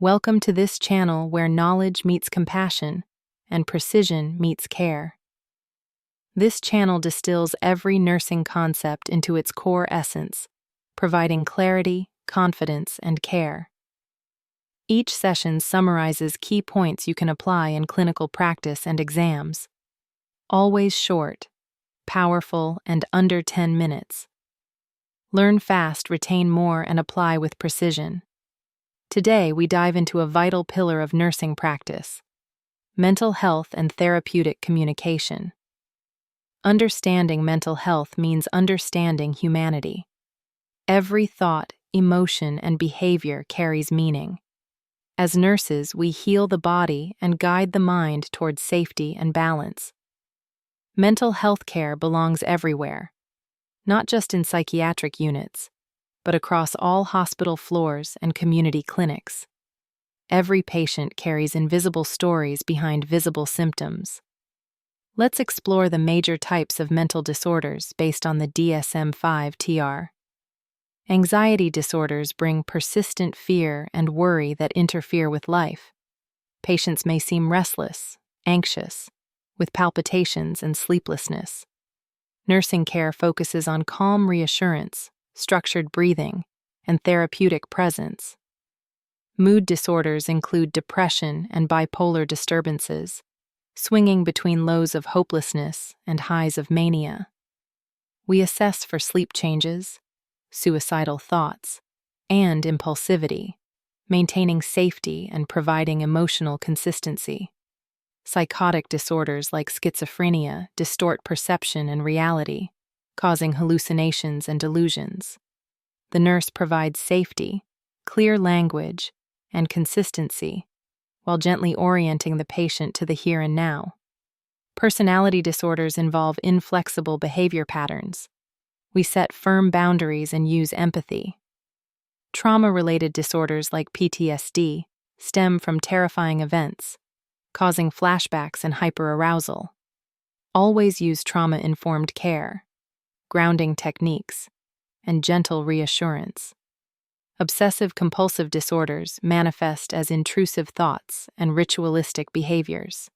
Welcome to this channel where knowledge meets compassion and precision meets care. This channel distills every nursing concept into its core essence, providing clarity, confidence, and care. Each session summarizes key points you can apply in clinical practice and exams. Always short, powerful, and under 10 minutes. Learn fast, retain more, and apply with precision. Today, we dive into a vital pillar of nursing practice: mental health and therapeutic communication. Understanding mental health means understanding humanity. Every thought, emotion, and behavior carries meaning. As nurses, we heal the body and guide the mind towards safety and balance. Mental health care belongs everywhere, not just in psychiatric units, but across all hospital floors and community clinics. Every patient carries invisible stories behind visible symptoms. Let's explore the major types of mental disorders based on the DSM-5 TR. Anxiety disorders bring persistent fear and worry that interfere with life. Patients may seem restless, anxious, with palpitations and sleeplessness. Nursing care focuses on calm reassurance, structured breathing, and therapeutic presence. Mood disorders include depression and bipolar disturbances, swinging between lows of hopelessness and highs of mania. We assess for sleep changes, suicidal thoughts, and impulsivity, maintaining safety and providing emotional consistency. Psychotic disorders like schizophrenia distort perception and reality, causing hallucinations and delusions. The nurse provides safety, clear language, and consistency, while gently orienting the patient to the here and now. Personality disorders involve inflexible behavior patterns. We set firm boundaries and use empathy. Trauma-related disorders like PTSD stem from terrifying events, causing flashbacks and hyperarousal. Always use trauma-informed care, grounding techniques, and gentle reassurance. Obsessive-compulsive disorders manifest as intrusive thoughts and ritualistic behaviors.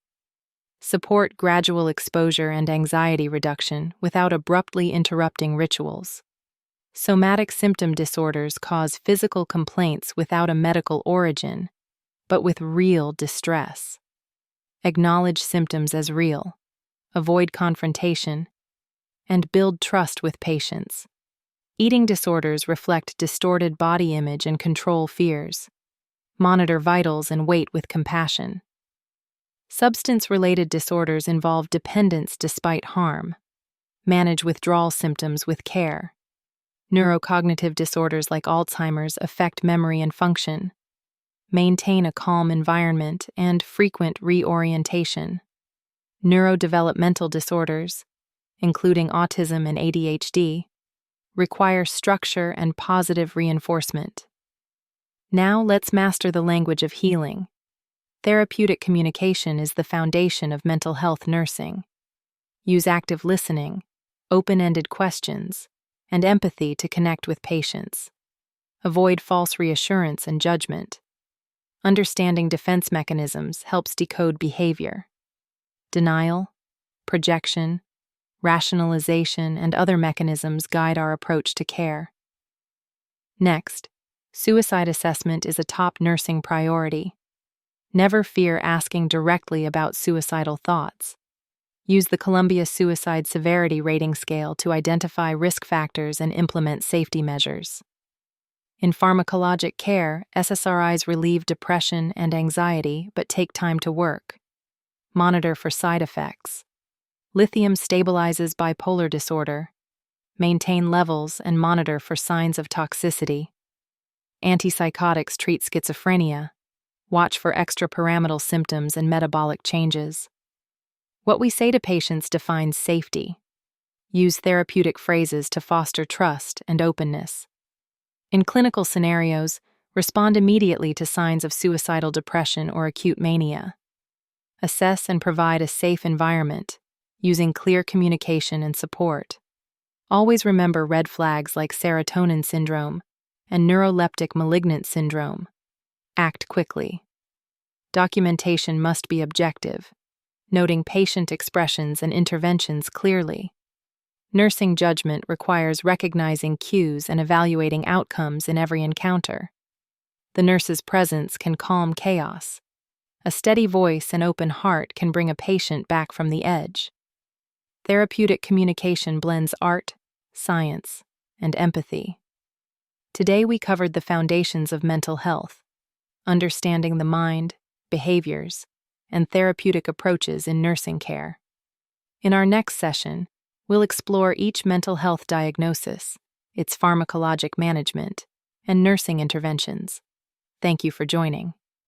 Support gradual exposure and anxiety reduction without abruptly interrupting rituals. Somatic symptom disorders cause physical complaints without a medical origin, but with real distress. Acknowledge symptoms as real, avoid confrontation, and build trust with patients. Eating disorders reflect distorted body image and control fears. Monitor vitals and wait with compassion. Substance-related disorders involve dependence despite harm. Manage withdrawal symptoms with care. Neurocognitive disorders like Alzheimer's affect memory and function. Maintain a calm environment and frequent reorientation. Neurodevelopmental disorders, including autism and ADHD, require structure and positive reinforcement. Now let's master the language of healing. Therapeutic communication is the foundation of mental health nursing. Use active listening, open-ended questions, and empathy to connect with patients. Avoid false reassurance and judgment. Understanding defense mechanisms helps decode behavior. Denial, projection, rationalization, and other mechanisms guide our approach to care. Next, suicide assessment is a top nursing priority. Never fear asking directly about suicidal thoughts. Use the Columbia Suicide Severity Rating Scale to identify risk factors and implement safety measures. In pharmacologic care, SSRIs relieve depression and anxiety but take time to work. Monitor for side effects. Lithium stabilizes bipolar disorder. Maintain levels and monitor for signs of toxicity. Antipsychotics treat schizophrenia. Watch for extrapyramidal symptoms and metabolic changes. What we say to patients defines safety. Use therapeutic phrases to foster trust and openness. In clinical scenarios, respond immediately to signs of suicidal depression or acute mania. Assess and provide a safe environment, using clear communication and support. Always remember red flags like serotonin syndrome and neuroleptic malignant syndrome. Act quickly. Documentation must be objective, noting patient expressions and interventions clearly. Nursing judgment requires recognizing cues and evaluating outcomes in every encounter. The nurse's presence can calm chaos. A steady voice and open heart can bring a patient back from the edge. Therapeutic communication blends art, science, and empathy. Today we covered the foundations of mental health, understanding the mind, behaviors, and therapeutic approaches in nursing care. In our next session, we'll explore each mental health diagnosis, its pharmacologic management, and nursing interventions. Thank you for joining.